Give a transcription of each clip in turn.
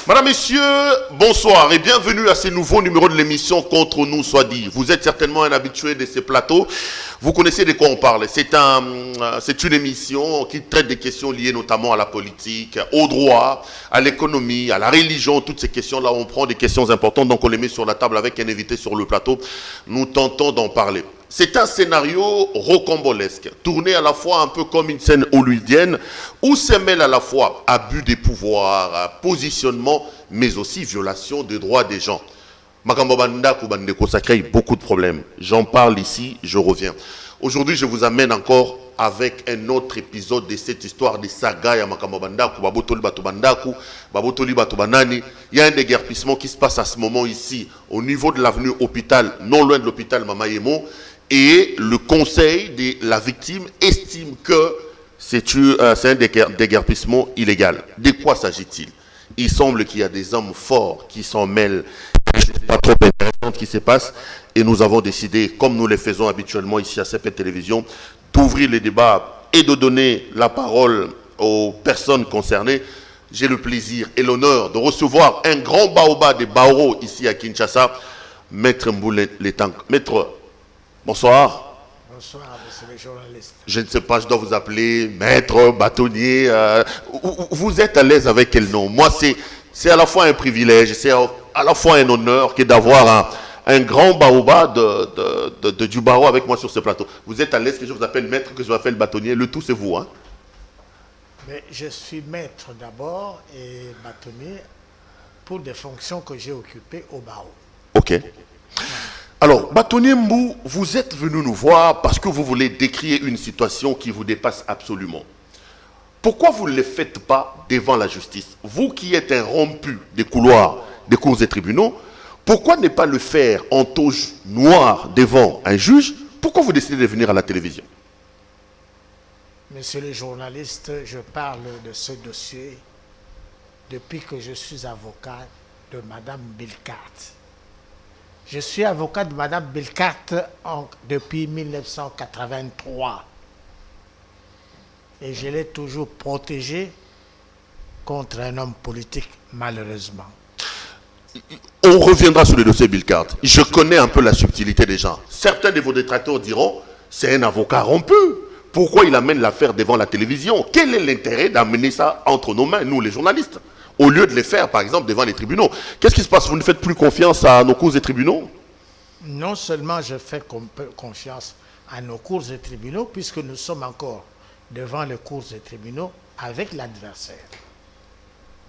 Madame, Messieurs, bonsoir et bienvenue à ce nouveau numéro de l'émission Contre nous soit dit. Vous êtes certainement un habitué de ces plateaux. Vous connaissez de quoi on parle. C'est une émission qui traite des questions liées notamment à la politique, au droit, à l'économie, à la religion. Toutes ces questions-là, on prend des questions importantes, donc on les met sur la table avec un invité sur le plateau. Nous tentons d'en parler. C'est un scénario rocambolesque, tourné à la fois un peu comme une scène hollywoodienne, où se mêle à la fois abus des pouvoirs, positionnement, mais aussi violation des droits des gens. Makambo Banda Koubandeko, ça crée beaucoup de problèmes. J'en parle ici, je reviens. Aujourd'hui, je vous amène encore avec un autre épisode de cette histoire de saga ya Makambo Banda Babotoli Batobandaku, Babotoli Batobanani. Il y a un déguerpissement qui se passe à ce moment ici, au niveau de l'avenue Hôpital, non loin de l'hôpital Mamayemo. Et le conseil de la victime estime que c'est un déguerpissement illégal. De quoi s'agit-il? Il semble qu'il y a des hommes forts qui s'en mêlent. C'est pas trop intéressant ce qui se passe. Et nous avons décidé, comme nous le faisons habituellement ici à CP Télévision, d'ouvrir les débats et de donner la parole aux personnes concernées. J'ai le plaisir et l'honneur de recevoir un grand baoba de Baoro ici à Kinshasa, Maître Mboulé Letang. Maître, bonsoir. Bonsoir, monsieur le journaliste. Je ne sais pas, je dois vous appeler maître, bâtonnier. Vous êtes à l'aise avec quel nom? Moi, c'est à la fois un privilège, c'est à la fois un honneur que d'avoir un grand baoba du barreau avec moi sur ce plateau. Vous êtes à l'aise que je vous appelle maître, que je vous appelle bâtonnier. Le tout, c'est vous. Hein? Mais je suis maître d'abord et bâtonnier pour des fonctions que j'ai occupées au barreau. Ok. Alors, bâtonnier Mbou, vous êtes venu nous voir parce que vous voulez décrire une situation qui vous dépasse absolument. Pourquoi vous ne le faites pas devant la justice? Vous qui êtes un rompu des couloirs des cours et tribunaux, pourquoi ne pas le faire en toge noire devant un juge? Pourquoi vous décidez de venir à la télévision? Monsieur le journaliste, je parle de ce dossier depuis que je suis avocat de Madame Bilkart. Je suis avocat de Madame Bilkart depuis 1983. Et je l'ai toujours protégée contre un homme politique, malheureusement. On reviendra sur le dossier Bilkart. Je connais un peu la subtilité des gens. Certains de vos détracteurs diront, c'est un avocat rompu. Pourquoi il amène l'affaire devant la télévision? Quel est l'intérêt d'amener ça entre nos mains, nous les journalistes, au lieu de les faire, par exemple, devant les tribunaux? Qu'est-ce qui se passe? Vous ne faites plus confiance à nos cours et tribunaux? Non seulement je fais confiance à nos cours et tribunaux, puisque nous sommes encore devant les cours et tribunaux avec l'adversaire.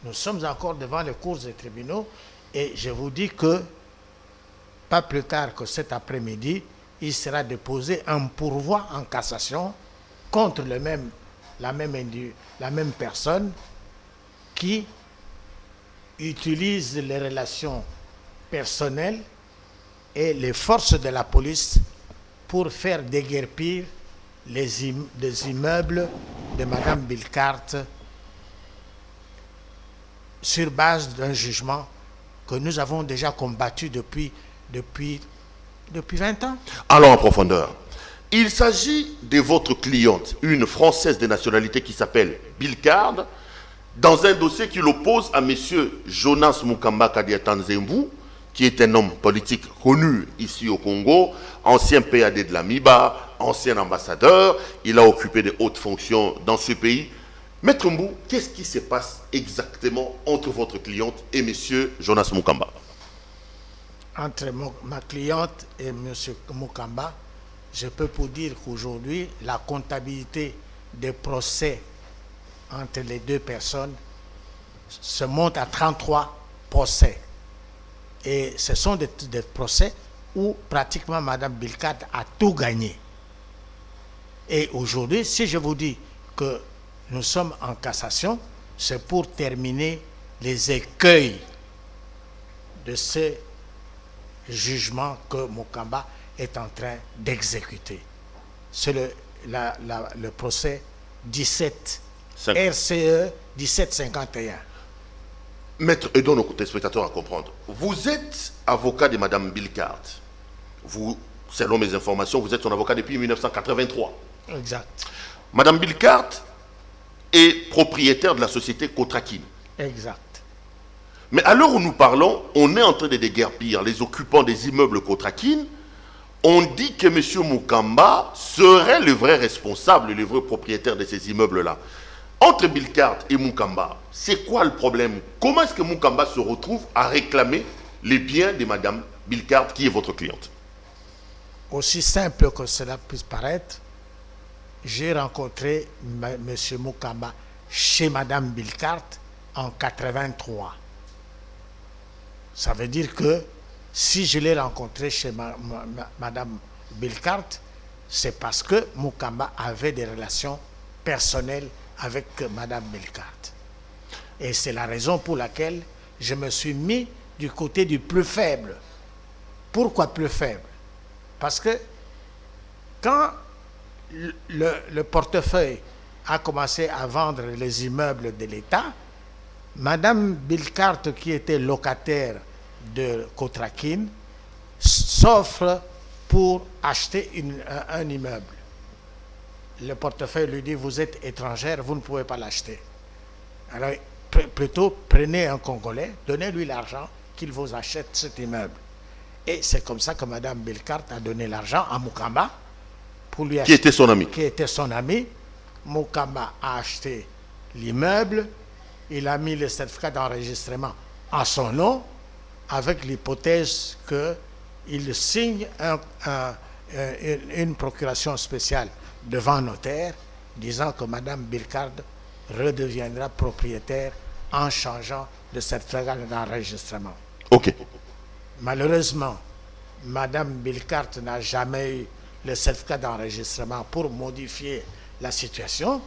Nous sommes encore devant les cours et tribunaux et je vous dis que pas plus tard que cet après-midi, il sera déposé un pourvoi en cassation contre la même personne qui utilise les relations personnelles et les forces de la police pour faire déguerpir les immeubles de Mme Bilkart sur base d'un jugement que nous avons déjà combattu depuis 20 ans. Allons en profondeur. Il s'agit de votre cliente, une Française de nationalité qui s'appelle Bilkart, dans un dossier qui l'oppose à M. Jonas Mukamba Kadiata Nzembu, qui est un homme politique connu ici au Congo, ancien PAD de la MIBA, ancien ambassadeur, il a occupé de hautes fonctions dans ce pays. Maître Mbou, qu'est-ce qui se passe exactement entre votre cliente et M. Jonas Mukamba? Entre ma cliente et M. Mukamba, je peux vous dire qu'aujourd'hui, la comptabilité des procès entre les deux personnes se monte à 33 procès. Et ce sont des procès où pratiquement Mme Bilkart a tout gagné. Et aujourd'hui, si je vous dis que nous sommes en cassation, c'est pour terminer les écueils de ce jugement que Mukamba est en train d'exécuter. C'est le procès 17 RCE 1751. Maître, aidons nos téléspectateurs à comprendre. Vous êtes avocat de Mme Bilkart. Vous, selon mes informations, vous êtes son avocat depuis 1983. Exact. Mme Bilkart est propriétaire de la société Kotrakin. Exact. Mais à l'heure où nous parlons, on est en train de déguerpir les occupants des immeubles Kotrakin. On dit que M. Mukamba serait le vrai responsable, le vrai propriétaire de ces immeubles-là. Entre Bilkart et Mukamba, c'est quoi le problème? Comment est-ce que Mukamba se retrouve à réclamer les biens de Mme Bilkart, qui est votre cliente? Aussi simple que cela puisse paraître, j'ai rencontré M. Mukamba chez Mme Bilkart en 83. Ça veut dire que si je l'ai rencontré chez Mme Bilkart, c'est parce que Mukamba avait des relations personnelles avec Mme Bilkart. Et c'est la raison pour laquelle je me suis mis du côté du plus faible. Pourquoi plus faible? Parce que quand le portefeuille a commencé à vendre les immeubles de l'État, Mme Bilkart, qui était locataire de Kotrakin, s'offre pour acheter un immeuble. Le portefeuille lui dit: vous êtes étrangère, vous ne pouvez pas l'acheter. Alors, plutôt, prenez un Congolais, donnez-lui l'argent qu'il vous achète cet immeuble. Et c'est comme ça que Mme Bilkart a donné l'argent à Mukamba pour lui acheter. Qui était son ami. Qui était son ami. Mukamba a acheté l'immeuble, il a mis le certificat d'enregistrement à son nom, avec l'hypothèse qu'il signe une procuration spéciale devant notaire, disant que Mme Bilkart redeviendra propriétaire en changeant de certificat d'enregistrement. Ok. Malheureusement, Mme Bilkart n'a jamais eu le certificat d'enregistrement pour modifier la situation.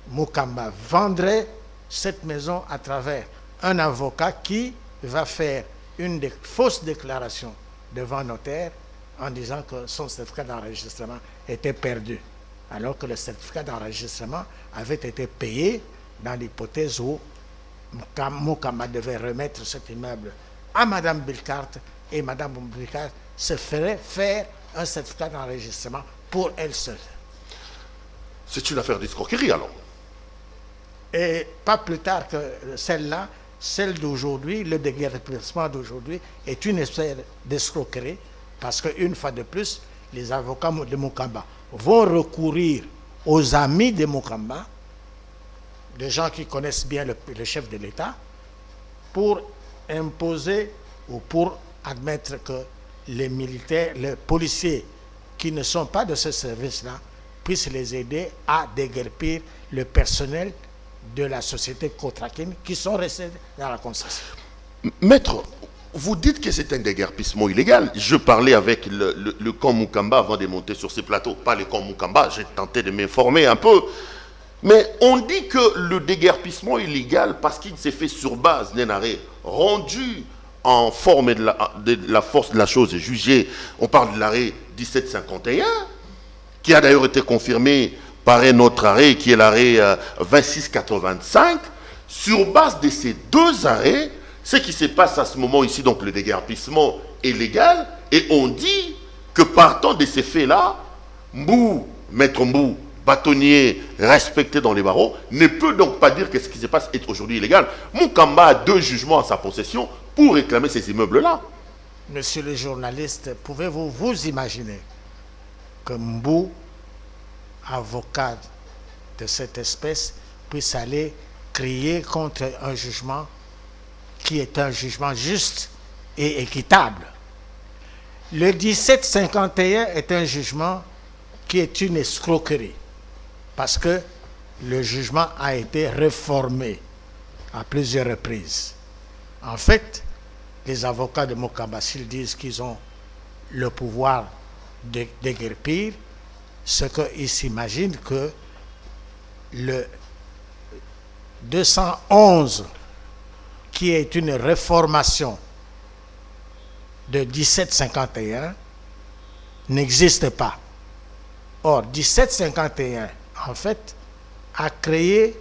Mukamba vendrait cette maison à travers un avocat qui va faire une fausse déclaration devant notaire en disant que son certificat d'enregistrement était perdu, alors que le certificat d'enregistrement avait été payé dans l'hypothèse où Mukamba devait remettre cet immeuble à Mme Bilkart et Mme Bilkart se ferait faire un certificat d'enregistrement pour elle seule. C'est une affaire d'escroquerie alors. Et pas plus tard que celle-là, celle d'aujourd'hui, le déguerpissement d'aujourd'hui est une espèce d'escroquerie parce qu'une fois de plus, les avocats de Mukamba vont recourir aux amis de Mukamba, des gens qui connaissent bien le chef de l'État, pour imposer ou pour admettre que les militaires, les policiers qui ne sont pas de ce service-là puissent les aider à déguerpir le personnel de la société Kotrakin qui sont restés dans la concession. Maître, vous dites que c'est un déguerpissement illégal. Je parlais avec le camp Mukamba avant de monter sur ces plateaux. Pas le camp Mukamba, j'ai tenté de m'informer un peu. Mais on dit que le déguerpissement est illégal parce qu'il s'est fait sur base d'un arrêt rendu en forme de la force de la chose jugée. On parle de l'arrêt 1751, qui a d'ailleurs été confirmé par un autre arrêt, qui est l'arrêt 2685. Sur base de ces deux arrêts, ce qui se passe à ce moment ici, donc le déguerpissement est légal, et on dit que partant de ces faits-là, Maître Mbou, bâtonnier respecté dans les barreaux, ne peut donc pas dire que ce qui se passe est aujourd'hui illégal. Mukamba a deux jugements en sa possession pour réclamer ces immeubles-là. Monsieur le journaliste, pouvez-vous vous imaginer que Mbou, avocat de cette espèce, puisse aller crier contre un jugement qui est un jugement juste et équitable? Le 1751 est un jugement qui est une escroquerie parce que le jugement a été réformé à plusieurs reprises. En fait, les avocats de Mukamba, s'ils disent qu'ils ont le pouvoir de déguerpir, ce qu'ils s'imaginent que le 211, qui est une réformation de 1751, n'existe pas. Or, 1751, en fait, a créé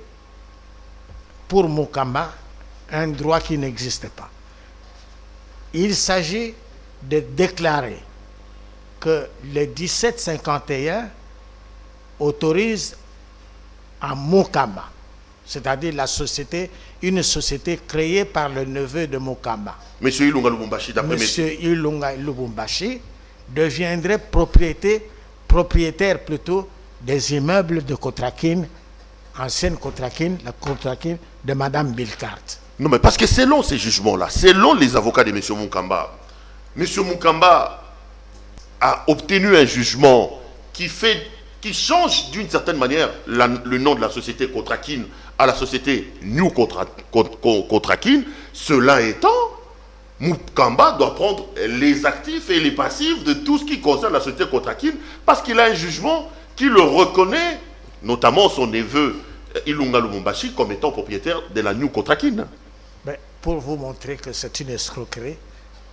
pour Mukamba un droit qui n'existe pas. Il s'agit de déclarer que le 1751 autorise à Mukamba c'est-à-dire une société créée par le neveu de Mukamba. Monsieur Ilunga Lubumbashi, d'après Monsieur Ilunga Lubumbashi deviendrait propriétaire plutôt des immeubles de Kotrakine, ancienne Kotrakine, la Kotrakine de Madame Bilkart. Non, mais parce que selon ces jugements-là, selon les avocats de M. Mukamba, M. Mukamba a obtenu un jugement qui change d'une certaine manière le nom de la société Kotrakine à la société New Kotrakine. Cela étant, Mukamba doit prendre les actifs et les passifs de tout ce qui concerne la société Kotrakine parce qu'il a un jugement qui le reconnaît, notamment son neveu Ilunga Lubumbashi, comme étant propriétaire de la New Kotrakine. Ben, pour vous montrer que c'est une escroquerie,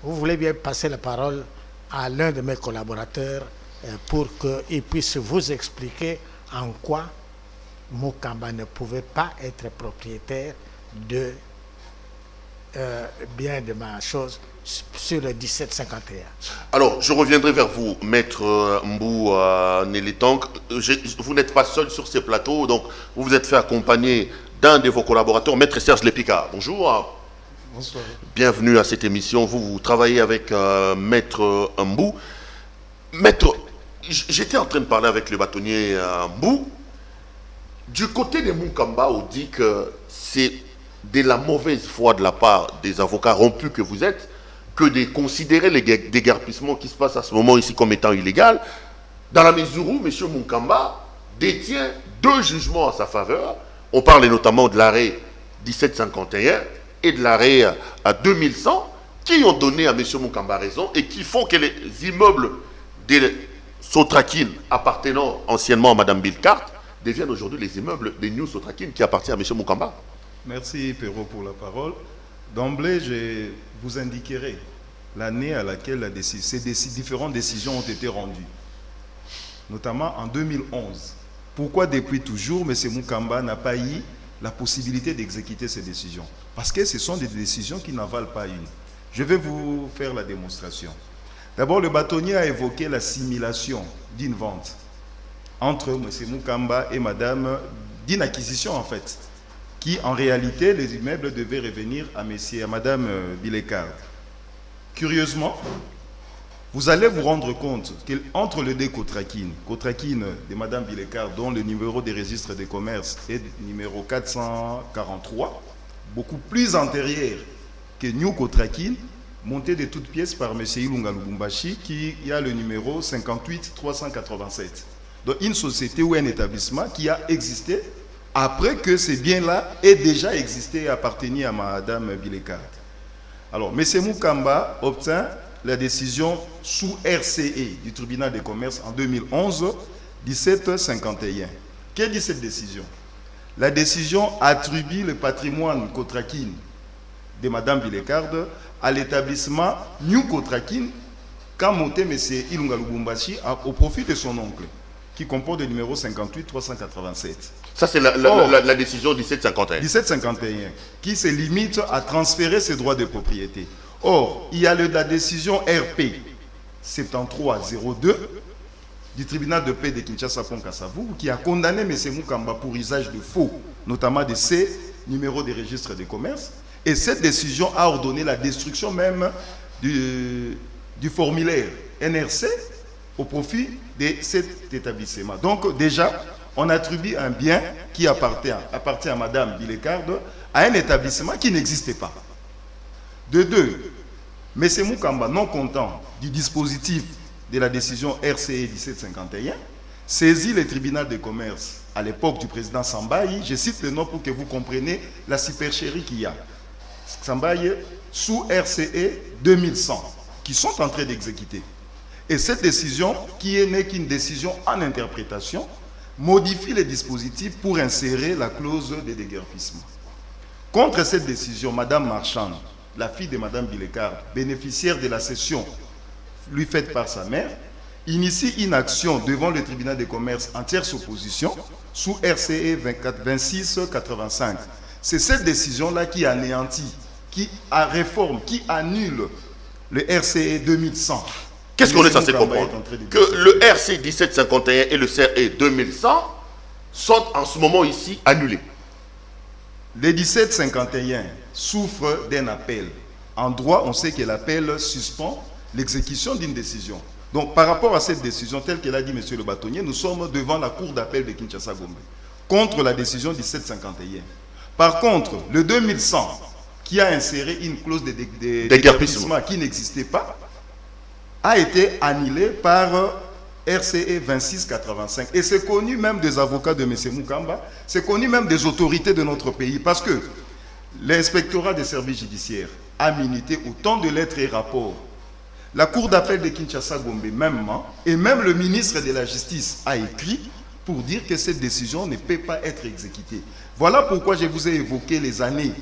vous voulez bien passer la parole à l'un de mes collaborateurs pour qu'il puisse vous expliquer en quoi Mukamba ne pouvait pas être propriétaire de bien de ma chose sur le 1751. Alors, je reviendrai vers vous, Maître Mbou Nélétank. Vous n'êtes pas seul sur ces plateaux, donc vous vous êtes fait accompagner d'un de vos collaborateurs, Maître Serge Lepika. Bonjour. Bonsoir. Bienvenue à cette émission. Vous travaillez avec Maître Mbou. Maître, j'étais en train de parler avec le bâtonnier Mbou. Du côté de Mukamba, on dit que c'est de la mauvaise foi de la part des avocats rompus que vous êtes que de considérer les déguerpissements qui se passent à ce moment ici comme étant illégal, dans la mesure où M. Mukamba détient 2 jugements à sa faveur. On parle notamment de l'arrêt 1751 et de l'arrêt à 2100 qui ont donné à M. Mukamba raison et qui font que les immeubles des Sotrakine appartenant anciennement à Mme Bilkart deviennent aujourd'hui les immeubles des New Sotrakine qui appartiennent à M. Mukamba. Merci Perrault pour la parole. D'emblée, je vous indiquerai l'année à laquelle ces différentes décisions ont été rendues, notamment en 2011. Pourquoi depuis toujours M. Mukamba n'a pas eu la possibilité d'exécuter ces décisions? Parce que ce sont des décisions qui n'en valent pas une. Je vais vous faire la démonstration. D'abord, le bâtonnier a évoqué la simulation d'une vente entre M. Mukamba et Madame, d'une acquisition en fait, qui en réalité, les immeubles devaient revenir à Madame Bilekard. Curieusement, vous allez vous rendre compte qu'entre les deux Kotrakine de Madame Bilekard, dont le numéro des registres de commerce est numéro 443, beaucoup plus antérieur que New Kotrakine, monté de toutes pièces par M. Ilunga Lubumbashi, qui a le numéro 58387. Donc une société ou un établissement qui a existé après que ces biens-là aient déjà existé et appartenu à Madame Bilekard. Alors, M. Mukamba obtient la décision sous RCE du tribunal de commerce en 2011, 1751. Que dit cette décision? La décision attribue le patrimoine Kotrakine de Madame Bilekard à l'établissement New Kotrakine qu'a monté M. Ilunga Lubumbashi au profit de son oncle, qui comporte le numéro 58387. Ça, c'est la décision 1751. 1751, qui se limite à transférer ses droits de propriété. Or, il y a la décision RP 7302 du tribunal de paix de Kinshasa-Pont-Kassavou qui a condamné M. Mukamba pour usage de faux, notamment de ses numéros de registre de commerce. Et cette décision a ordonné la destruction même du formulaire NRC au profit de cet établissement. Donc déjà, on attribue un bien qui appartient à Mme Bilekard à un établissement qui n'existait pas. De deux, M. Mukamba, non content du dispositif de la décision RCE 1751, saisit le tribunal de commerce à l'époque du président Sambaye. Je cite le nom pour que vous compreniez la supercherie qu'il y a. Sambaye sous RCE 2100, qui sont en train d'exécuter. Et cette décision, qui n'est qu'une décision en interprétation, modifie les dispositifs pour insérer la clause de déguerpissement. Contre cette décision, Mme Marchand, la fille de Mme Bilekard, bénéficiaire de la cession lui faite par sa mère, initie une action devant le tribunal de commerce en tierce opposition sous RCE 2685. C'est cette décision-là qui anéantit, qui réforme, qui annule le RCE 2100. Qu'est-ce qu'on est censé comprendre? Que le RC 1751 et le CRE 2100 sont en ce moment ici annulés. Les 1751 souffrent d'un appel. En droit, on sait que l'appel suspend l'exécution d'une décision. Donc, par rapport à cette décision, telle qu'elle a dit M. le bâtonnier, nous sommes devant la cour d'appel de Kinshasa-Gombe, contre la décision 1751. Par contre, le 2100, qui a inséré une clause de déguerpissement qui n'existait pas, a été annulé par RCE 2685. Et c'est connu même des avocats de M. Moukamba, c'est connu même des autorités de notre pays, parce que l'inspectorat des services judiciaires a minuté autant de lettres et rapports. La cour d'appel de Kinshasa-Gombe mêmement, et même le ministre de la Justice a écrit pour dire que cette décision ne peut pas être exécutée. Voilà pourquoi je vous ai évoqué les années,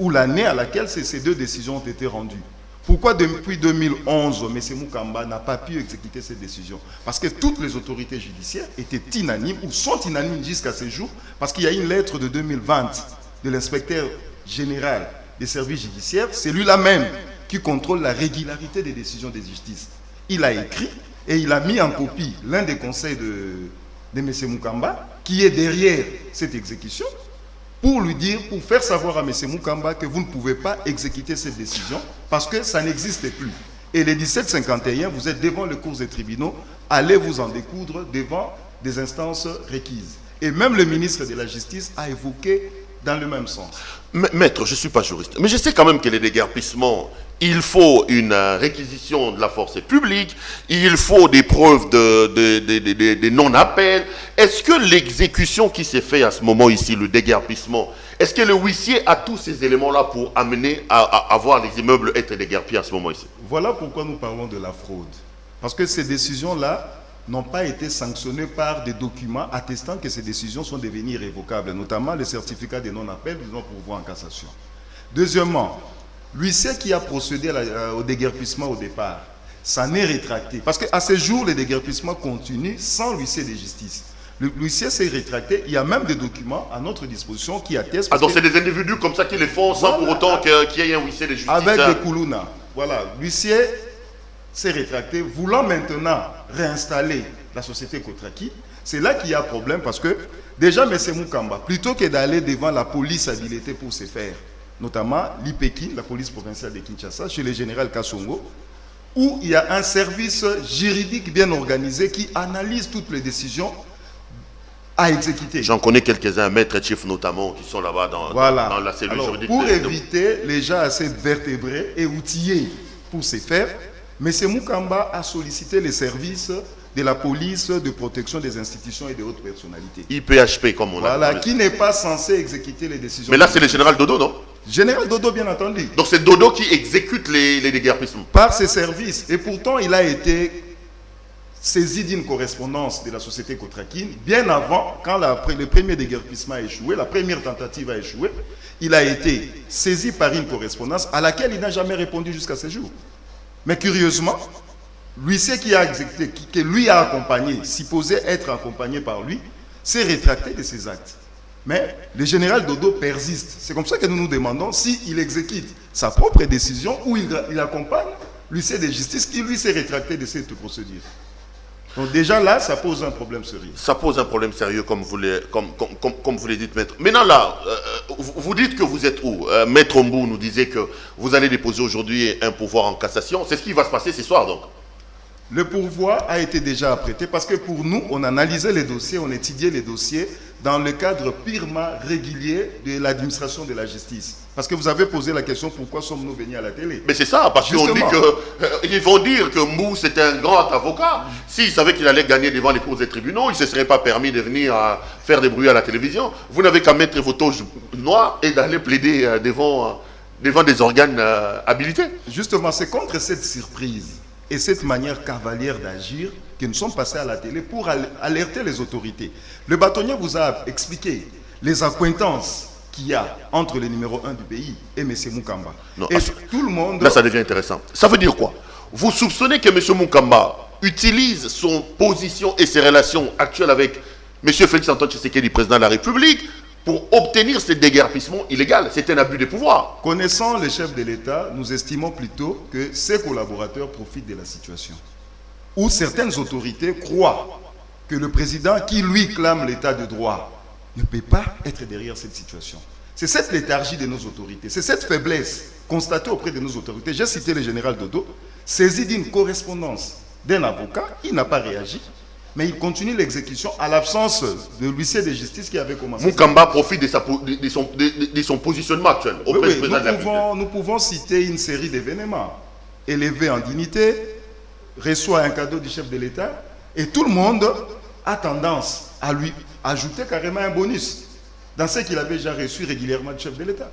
ou l'année à laquelle ces deux décisions ont été rendues. Pourquoi depuis 2011, M. Moukamba n'a pas pu exécuter cette décision? Parce que toutes les autorités judiciaires étaient unanimes, ou sont unanimes jusqu'à ce jour, parce qu'il y a une lettre de 2020 de l'inspecteur général des services judiciaires, c'est lui-là même qui contrôle la régularité des décisions de justice. Il a écrit et il a mis en copie l'un des conseils de M. Moukamba, qui est derrière cette exécution, pour lui dire, pour faire savoir à M. Moukamba que vous ne pouvez pas exécuter cette décision parce que ça n'existe plus. Et les 1751, vous êtes devant les cours des tribunaux, allez vous en découdre devant des instances requises. Et même le ministre de la Justice a évoqué dans le même sens. Maître, je ne suis pas juriste, mais je sais quand même que les déguerpissements, il faut une réquisition de la force publique, il faut des preuves de non-appel. Est-ce que l'exécution qui s'est faite à ce moment ici, le déguerpissement, est-ce que le huissier a tous ces éléments-là pour amener à voir les immeubles être déguerpis à ce moment ici? Voilà pourquoi nous parlons de la fraude. Parce que ces décisions-là n'ont pas été sanctionnées par des documents attestant que ces décisions sont devenues irrévocables, notamment le certificat de non-appel du non-pourvoi en cassation. Deuxièmement, l'huissier qui a procédé au déguerpissement au départ, ça n'est rétracté. Parce qu'à ce jour, le déguerpissement continue sans l'huissier de justice. L'huissier s'est rétracté. Il y a même des documents à notre disposition qui attestent. Ah, donc c'est des individus comme ça qui les font sans pour autant qu'il y ait un huissier de justice. Avec des koulouna. Voilà, l'huissier s'est rétracté, voulant maintenant réinstaller la société Kotraki. C'est là qu'il y a problème parce que déjà M. Moukamba, plutôt que d'aller devant la police habilitée pour se faire, notamment l'IPEKI, la police provinciale de Kinshasa, chez le général Kassongo, où il y a un service juridique bien organisé qui analyse toutes les décisions à exécuter. J'en connais quelques-uns, Maître Chief notamment, qui sont là-bas dans la cellule juridique. Pour éviter les gens assez vertébrés et outillés pour se faire, M. Moukamba a sollicité les services de la police de protection des institutions et de hautes personnalités. IPHP, comme on a dit. Voilà, qui n'est pas censé exécuter les décisions. Mais là, c'est le général Dodo, non? Général Dodo, bien entendu. Donc c'est Dodo qui exécute les déguerpissements. Par ses services. Et pourtant, il a été saisi d'une correspondance de la société Kotrakin bien avant, quand le premier déguerpissement a échoué, la première tentative a échoué, il a été saisi par une correspondance à laquelle il n'a jamais répondu jusqu'à ce jour. Mais curieusement, l'huissier qui a exécuté, qui lui a accompagné, supposé être accompagné par lui, s'est rétracté de ses actes. Mais le général Dodo persiste. C'est comme ça que nous nous demandons s'il exécute sa propre décision ou il accompagne l'huissier de justice qui lui s'est rétracté de cette procédure. Donc déjà là, ça pose un problème sérieux. Ça pose un problème sérieux, comme vous le dites, Maître. Maintenant là, vous dites que vous êtes où? Maître Mbou nous disait que vous allez déposer aujourd'hui un pourvoi en cassation. C'est ce qui va se passer ce soir donc? Le pourvoi a été déjà apprêté parce que pour nous, on analysait les dossiers, on étudiait les dossiers dans le cadre purement régulier de l'administration de la justice. Parce que vous avez posé la question, pourquoi sommes-nous venus à la télé? Mais c'est ça, parce qu'on dit que ils vont dire que Mbou c'est un grand avocat. S'il savait qu'il allait gagner devant les cours des tribunaux, il ne se serait pas permis de venir faire des bruits à la télévision. Vous n'avez qu'à mettre vos toges noires et d'aller plaider devant des organes habilités. Justement, c'est contre cette surprise et cette manière cavalière d'agir que nous sommes passés à la télé pour alerter les autorités. Le bâtonnier vous a expliqué les accointances qu'il y a entre le numéro 1 du pays et M. Moukamba. Non, et tout le monde... Là, ça devient intéressant. Ça veut dire quoi? Vous soupçonnez que M. Moukamba utilise son position et ses relations actuelles avec M. Félix-Antoine Tshisekedi, président de la République, pour obtenir ce déguerpissement illégal. C'est un abus de pouvoir. Connaissant les chefs de l'État, nous estimons plutôt que ses collaborateurs profitent de la situation. Où certaines autorités croient que le président qui lui clame l'état de droit ne peut pas être derrière cette situation. C'est cette léthargie de nos autorités, c'est cette faiblesse constatée auprès de nos autorités. J'ai cité le général Dodo, saisi d'une correspondance d'un avocat, il n'a pas réagi, mais il continue l'exécution à l'absence de l'huissier de justice qui avait commencé. Moukamba profite de son positionnement actuel auprès du président de la République. Nous pouvons citer une série d'événements. Élevé en dignité, reçoit un cadeau du chef de l'État, et tout le monde a tendance à lui ajouter carrément un bonus dans ce qu'il avait déjà reçu régulièrement du chef de l'État.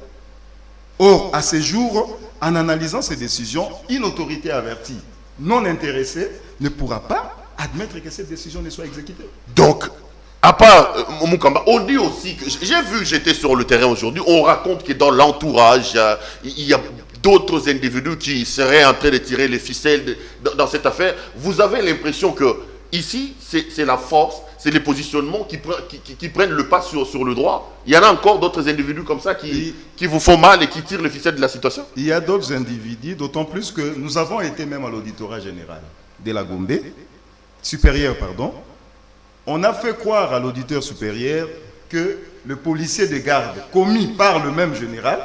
Or, à ce jour, en analysant ces décisions, une autorité avertie, non intéressée, ne pourra pas admettre que cette décision ne soit exécutée. Donc, à part Moukamba, on dit aussi que, j'ai vu, j'étais sur le terrain aujourd'hui, on raconte que dans l'entourage, il y a d'autres individus qui seraient en train de tirer les ficelles dans cette affaire. Vous avez l'impression que ici, c'est la force, c'est les positionnements qui prennent le pas sur le droit. Il y en a encore d'autres individus comme ça qui vous font mal et qui tirent les ficelles de la situation. Il y a d'autres individus, d'autant plus que nous avons été même à l'auditorat général de la Gombe, supérieur, pardon. On a fait croire à l'auditeur supérieur que le policier de garde commis par le même général,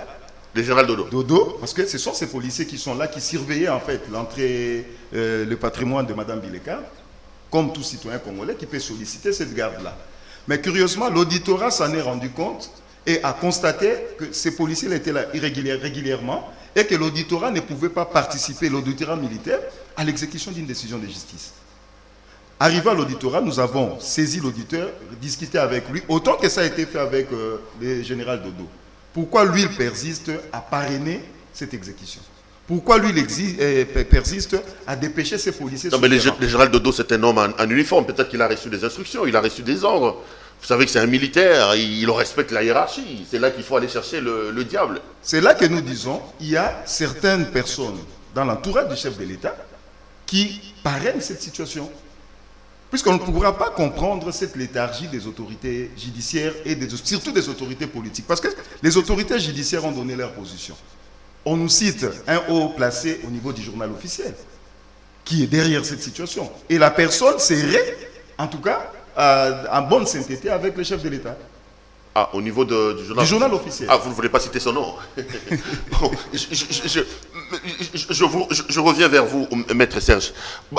le général Dodo, parce que ce sont ces policiers qui sont là, qui surveillaient en fait l'entrée, le patrimoine de Mme Bileka, comme tout citoyen congolais qui peut solliciter cette garde-là. Mais curieusement, l'auditorat s'en est rendu compte et a constaté que ces policiers étaient là régulièrement et que l'auditorat ne pouvait pas participer, l'auditorat militaire, à l'exécution d'une décision de justice. Arrivé à l'auditorat, nous avons saisi l'auditeur, discuté avec lui, autant que ça a été fait avec le général Dodo. Pourquoi lui, il persiste à parrainer cette exécution? Pourquoi lui, il persiste à dépêcher ses policiers? Non, mais le général Dodo, c'est un homme en uniforme. Peut-être qu'il a reçu des instructions, il a reçu des ordres. Vous savez que c'est un militaire, il respecte la hiérarchie. C'est là qu'il faut aller chercher le diable. C'est là que nous disons, il y a certaines personnes dans l'entourage du chef de l'État qui parrainent cette situation. Puisqu'on ne pourra pas comprendre cette léthargie des autorités judiciaires et surtout des autorités politiques. Parce que les autorités judiciaires ont donné leur position. On nous cite un haut placé au niveau du journal officiel qui est derrière cette situation. Et la personne serait, en tout cas, en bonne sainteté avec le chef de l'État. Ah, au niveau du journal officiel. Ah, vous ne voulez pas citer son nom? Bon, je reviens vers vous, Maître Serge.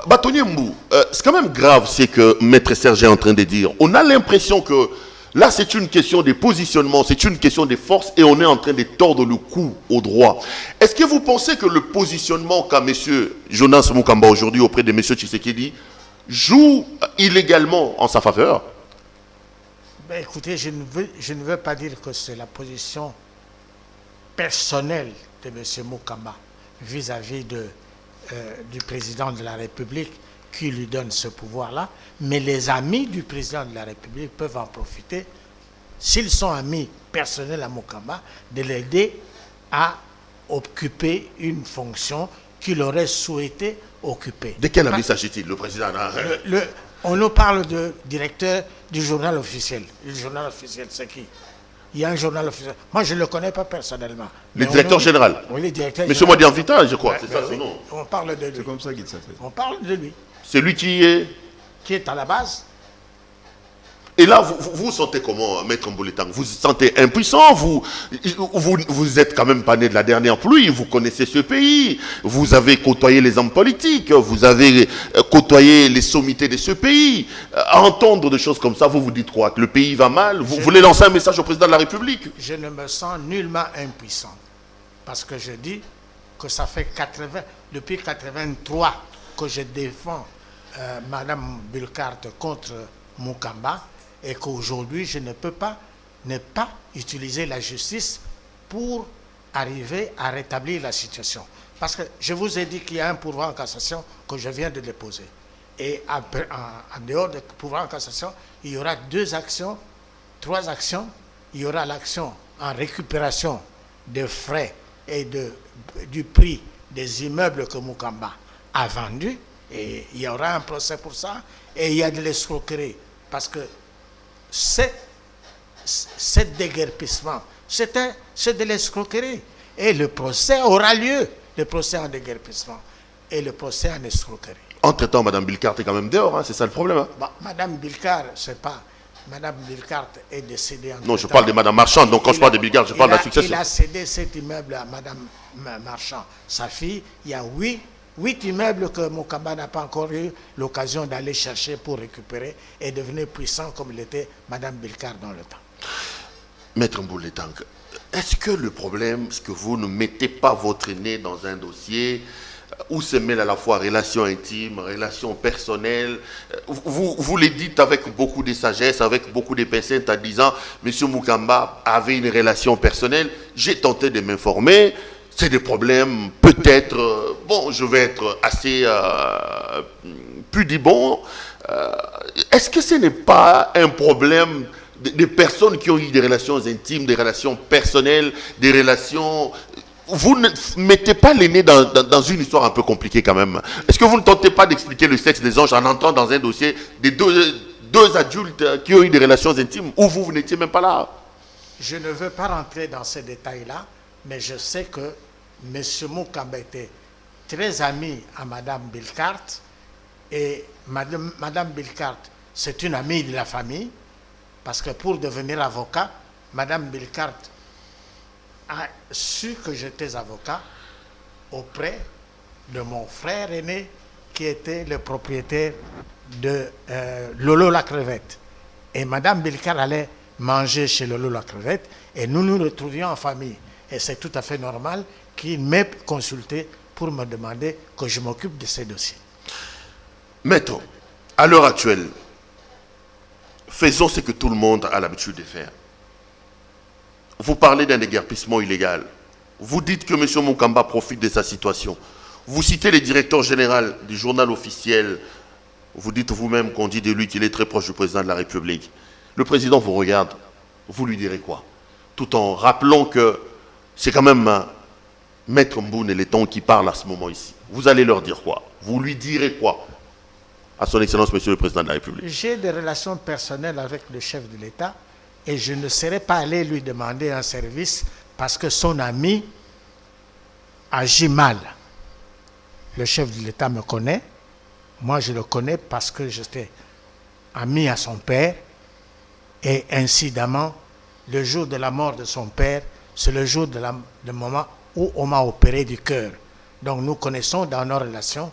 Bâtonnier Mbou, c'est quand même grave ce que Maître Serge est en train de dire. On a l'impression que là, c'est une question de positionnement, c'est une question de force et on est en train de tordre le cou au droit. Est-ce que vous pensez que le positionnement qu'a M. Jonas Moukamba aujourd'hui auprès de M. Tshisekedi joue illégalement en sa faveur? Ben, écoutez, je ne veux pas dire que c'est la position personnelle de M. Moukamba vis-à-vis du président de la République qui lui donne ce pouvoir-là, mais les amis du président de la République peuvent en profiter, s'ils sont amis personnels à Moukamba, de l'aider à occuper une fonction qu'il aurait souhaité occuper. De quel ami s'agit-il, le président? On nous parle de directeur du journal officiel. Le journal officiel, c'est qui? Il y a un journal officiel. Moi, je ne le connais pas personnellement. Le directeur général? Oui, le directeur général. Monsieur Modian Vita, je crois, c'est ça son nom. On parle de lui. C'est comme ça qu'il s'appelle. On parle de lui. C'est lui qui est... Qui est à la base. Et là, vous vous sentez comment, Maître Mbouletang? Vous vous sentez impuissant, vous êtes quand même pas né de la dernière pluie, vous connaissez ce pays, vous avez côtoyé les hommes politiques, vous avez côtoyé les sommités de ce pays. À entendre des choses comme ça, vous vous dites quoi? Que le pays va mal? Vous voulez lancer un message au président de la République? Je ne me sens nullement impuissant. Parce que je dis que ça fait depuis 83 que je défends Mme Bilkart contre Moukamba, et qu'aujourd'hui, je ne peux pas ne pas utiliser la justice pour arriver à rétablir la situation. Parce que je vous ai dit qu'il y a un pourvoi en cassation que je viens de déposer. Et en dehors du pourvoi en cassation, il y aura 2 actions, 3 actions. Il y aura l'action en récupération des frais et du prix des immeubles que Moukamba a vendus. Et il y aura un procès pour ça. Et il y a de l'escroquerie. Parce que ce déguerpissement, c'est de l'escroquerie. Et le procès aura lieu. Le procès en déguerpissement et le procès en escroquerie. Entre-temps, Mme Bilkart est quand même dehors, hein, c'est ça le problème. Hein. Mme Bilkart, c'est pas... Madame Bilkart est décédée. Non, je parle de Madame Marchand. Donc quand je parle de Bilkart, je parle de la succession. Il a cédé cet immeuble à Madame Marchand, sa fille. Il y a huit immeubles que Mokamba n'a pas encore eu l'occasion d'aller chercher pour récupérer et devenir puissant comme l'était Madame Bilkart dans le temps. Maître Mbouletang, est-ce que le problème, c'est que vous ne mettez pas votre nez dans un dossier où se mêlent à la fois relations intimes, relations personnelles? Vous les dites avec beaucoup de sagesse, avec beaucoup de pincettes, en disant « Monsieur Mukamba avait une relation personnelle, j'ai tenté de m'informer, c'est des problèmes peut-être, bon, je vais être assez pudibond. Est-ce que ce n'est pas un problème des personnes qui ont eu des relations intimes, des relations personnelles, des relations... Vous ne mettez pas les nez dans une histoire un peu compliquée quand même. Est-ce que vous ne tentez pas d'expliquer le sexe des anges en entrant dans un dossier des deux adultes qui ont eu des relations intimes où vous n'étiez même pas là? Je ne veux pas rentrer dans ces détails-là, mais je sais que M. Mukamba était très ami à Mme Bilkart et Mme Bilkart, c'est une amie de la famille parce que pour devenir avocat, Mme Bilkart a su que j'étais avocat auprès de mon frère aîné qui était le propriétaire de Lolo la crevette. Et Mme Bilkart allait manger chez Lolo la crevette et nous nous retrouvions en famille. Et c'est tout à fait normal qu'il m'ait consulté pour me demander que je m'occupe de ces dossiers. Maître, à l'heure actuelle, faisons ce que tout le monde a l'habitude de faire. Vous parlez d'un déguerpissement illégal. Vous dites que M. Mukamba profite de sa situation. Vous citez le directeur général du journal officiel. Vous dites vous-même qu'on dit de lui qu'il est très proche du président de la République. Le président vous regarde. Vous lui direz quoi? Tout en rappelant que c'est quand même Maître Mboune et Leton qui parlent à ce moment ici. Vous allez leur dire quoi? Vous lui direz quoi à son Excellence, Monsieur le Président de la République? J'ai des relations personnelles avec le chef de l'État. Et je ne serais pas allé lui demander un service parce que son ami agit mal. Le chef de l'État me connaît. Moi, je le connais parce que j'étais ami à son père. Et incidemment, le jour de la mort de son père, c'est le jour du moment où on m'a opéré du cœur. Donc nous connaissons dans nos relations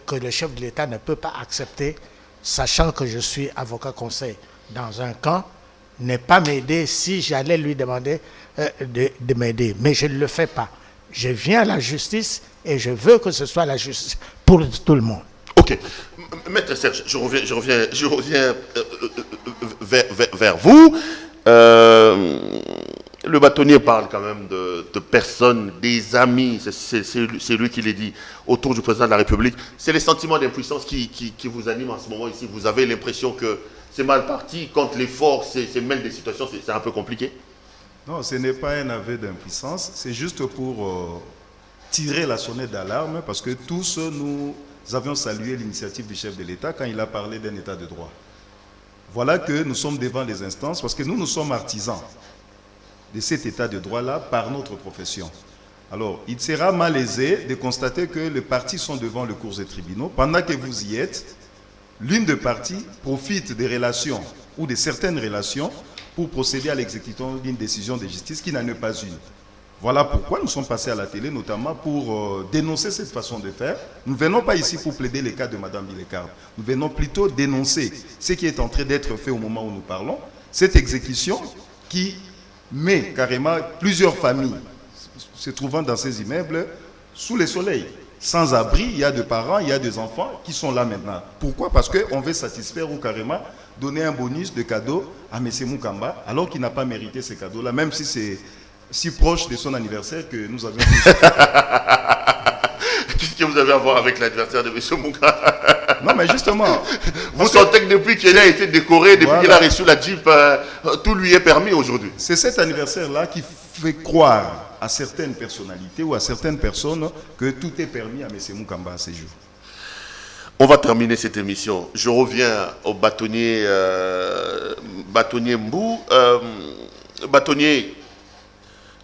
que le chef de l'État ne peut pas accepter, sachant que je suis avocat conseil dans un camp, ne pas m'aider si j'allais lui demander de m'aider. Mais je ne le fais pas. Je viens à la justice et je veux que ce soit la justice pour tout le monde. Ok. Maître Serge, je reviens vers vous. Le bâtonnier parle quand même de personnes, des amis, c'est lui qui l'a dit, autour du président de la République. C'est les sentiments d'impuissance qui vous animent en ce moment ici. Vous avez l'impression que c'est mal parti, quand les forces se mêlent des situations, c'est un peu compliqué? Non, ce n'est pas un aveu d'impuissance, c'est juste pour tirer la sonnette d'alarme, parce que tous nous avions salué l'initiative du chef de l'État quand il a parlé d'un État de droit. Voilà que nous sommes devant les instances, parce que nous sommes artisans de cet État de droit-là par notre profession. Alors, il sera malaisé de constater que les partis sont devant le cours des tribunaux. Pendant que vous y êtes, l'une des parties profite des relations ou de certaines relations pour procéder à l'exécution d'une décision de justice qui n'en est pas une. Voilà pourquoi nous sommes passés à la télé, notamment pour dénoncer cette façon de faire. Nous ne venons pas ici pour plaider les cas de Mme Bilkart. Nous venons plutôt dénoncer ce qui est en train d'être fait au moment où nous parlons. Cette exécution qui met carrément plusieurs familles se trouvant dans ces immeubles sous le soleil. Sans abri, il y a des parents, il y a des enfants qui sont là maintenant. Pourquoi? Parce qu'on veut satisfaire ou carrément donner un bonus de cadeau à M. Mukamba, alors qu'il n'a pas mérité ce cadeau-là, même si c'est si proche de son anniversaire que nous avions... Qu'est-ce que vous avez à voir avec l'anniversaire de M. Mukamba? Non, mais justement... Vous sentez que depuis qu'il a été décoré, depuis qu'il a reçu la Jeep, tout lui est permis aujourd'hui. C'est cet anniversaire-là qui fait croire à certaines personnalités ou à certaines personnes que tout est permis à M. Mukamba à ces jours. On va terminer cette émission. Je reviens au bâtonnier, bâtonnier Mbou. Bâtonnier,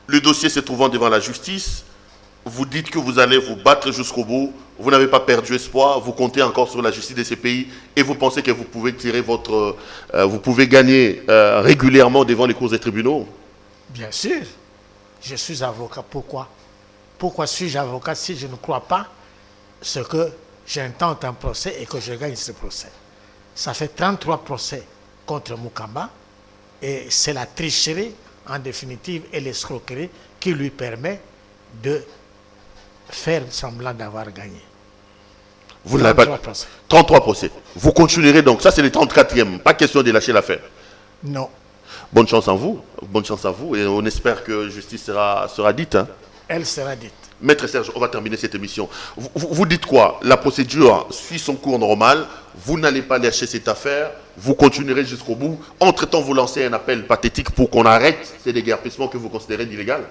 le dossier se trouvant devant la justice, Vous dites que vous allez vous battre jusqu'au bout. Vous n'avez pas perdu espoir. Vous comptez encore sur la justice de ces pays et vous pensez que vous pouvez vous pouvez gagner régulièrement devant les cours des tribunaux. Bien sûr, je suis avocat. Pourquoi? Pourquoi suis-je avocat si je ne crois pas ce que j'intente un procès et que je gagne ce procès? Ça fait 33 procès contre Mukamba et c'est la tricherie en définitive et l'escroquerie qui lui permet de faire semblant d'avoir gagné. Vous n'avez pas 33 procès. Vous continuerez donc. Ça, c'est le 34e. Pas question de lâcher l'affaire. Non. Bonne chance à vous. Bonne chance à vous. Et on espère que justice sera dite. Hein. Elle sera dite. Maître Serge, on va terminer cette émission. Vous dites quoi? La procédure suit son cours normal. Vous n'allez pas lâcher cette affaire. Vous continuerez jusqu'au bout. Entre-temps, vous lancez un appel pathétique pour qu'on arrête ces déguerpissements que vous considérez illégaux.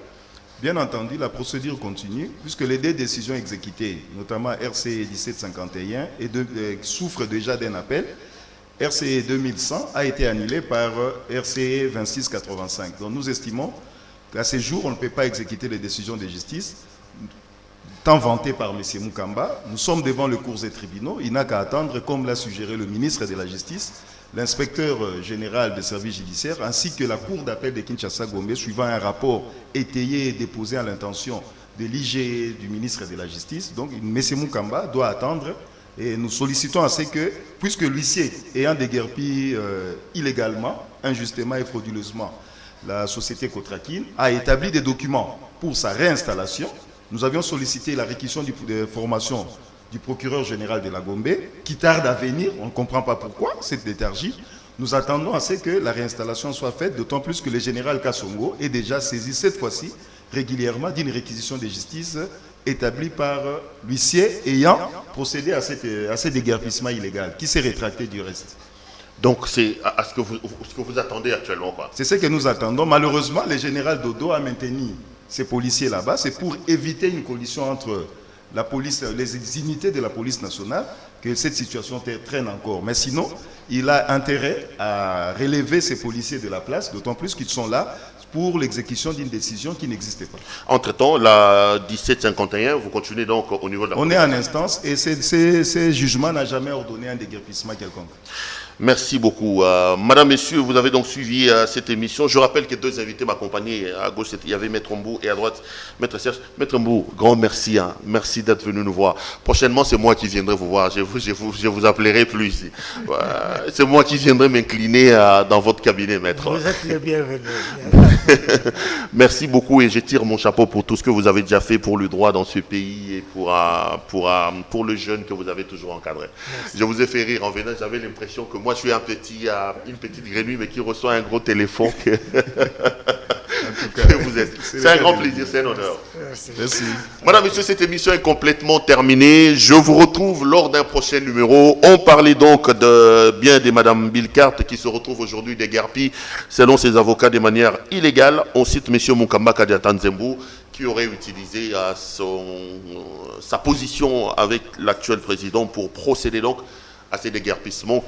Bien entendu, la procédure continue, puisque les deux décisions exécutées, notamment RCE 1751, souffrent déjà d'un appel. RCE 2100 a été annulé par RCE 2685. Donc nous estimons qu'à ce jour, on ne peut pas exécuter les décisions de justice, tant vantées par M. Mukamba. Nous sommes devant le cours des tribunaux. Il n'a qu'à attendre, comme l'a suggéré le ministre de la Justice, l'inspecteur général des services judiciaires, ainsi que la cour d'appel de Kinshasa-Gombe, suivant un rapport étayé et déposé à l'intention de l'IG du ministre de la Justice. Donc, M. Mukamba doit attendre et nous sollicitons à ce que, puisque l'huissier ayant déguerpi illégalement, injustement et frauduleusement la société Kotrakin a établi des documents pour sa réinstallation, nous avions sollicité la réquisition de formation du procureur général de la Gombe, qui tarde à venir, on ne comprend pas pourquoi, cette léthargie. Nous attendons à ce que la réinstallation soit faite, d'autant plus que le général Kassongo est déjà saisi cette fois-ci régulièrement d'une réquisition de justice établie par l'huissier ayant procédé à ce déguerpissement illégal, qui s'est rétracté du reste. Donc c'est à ce que vous attendez actuellement, quoi. C'est ce que nous attendons. Malheureusement, le général Dodo a maintenu ces policiers là-bas. C'est pour éviter une collision entre la police, les unités de la police nationale, que cette situation traîne encore. Mais sinon, il a intérêt à relever ces policiers de la place, d'autant plus qu'ils sont là pour l'exécution d'une décision qui n'existait pas. Entre-temps, la 1751, vous continuez donc au niveau de la... On est en instance et ce jugement n'a jamais ordonné un déguerpissement quelconque. Merci beaucoup. Madame, Messieurs, vous avez donc suivi cette émission. Je rappelle que deux invités m'accompagnaient. À gauche, il y avait Maître Mbou et à droite, Maître Serge. Maître Mbou, grand merci. Hein. Merci d'être venu nous voir. Prochainement, c'est moi qui viendrai vous voir. Je vous appellerai plus. C'est moi qui viendrai m'incliner dans votre cabinet, Maître. Vous êtes le bienvenu. Merci beaucoup et je tire mon chapeau pour tout ce que vous avez déjà fait pour le droit dans ce pays et pour le jeune que vous avez toujours encadré. Merci. Je vous ai fait rire en venant. J'avais l'impression que moi, je suis une petite grenouille, mais qui reçoit un gros téléphone. Que vous êtes. C'est un grand plaisir, c'est un honneur. Merci. Madame, Monsieur, cette émission est complètement terminée. Je vous retrouve lors d'un prochain numéro. On parlait donc de Madame Bilkart qui se retrouve aujourd'hui déguerpie selon ses avocats de manière illégale. On cite M. Mukamba Kadiata Nzembo qui aurait utilisé sa position avec l'actuel président pour procéder donc à ces déguerpissements.